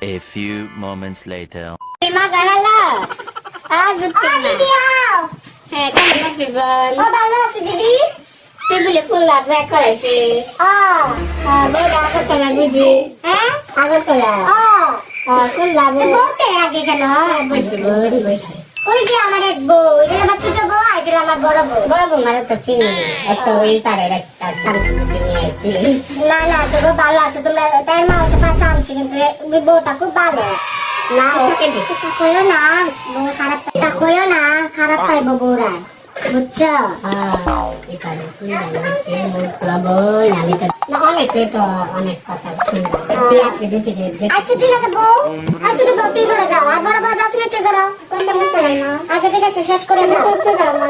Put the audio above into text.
A few moments later. মা গালালা আজ দিদি আও হ্যাঁ কেমন আছিস বল ও ভালো আছি দিদি টেবিলে ফুল ব্যাগ করাইছিস বউটা আগরতলা বুঝি হ্যাঁ আগরতলা ফুল লাভ বউতে আগে কেন বসে বড়ি বসে ওই যে আমার এক বউ এটা আমার ছোট বউ আর এটা আমার বড় বউ বড় বউ মানে তো চিনি এত ওই পাড়ের একটা চামচি দিতে নিয়ে আইছিস না না তোর ভালো আছে তোমরা তাই মা ওটা পাঁচা আনছি কিন্তু ওই বউটা খুব ভালো না ওকে দিতে তা কইও না বউ খারাপ তা কইও না খারাপ পাইবো বউরা বুঝছো এই পাড়ে ফুল লাগিয়েছে মুখ লাবো আমি তো না অনেক তো অনেক কথা শুনবো তুই আজকে ডিউটি দিয়ে আচ্ছা ঠিক আছে বউ আচ্ছা তো বউ তুই করে যাও আর বড় বউ যাচ্ছিল তুই করো কোন কোন চালাই না আচ্ছা ঠিক আছে শেষ করে যাও করতে যাও না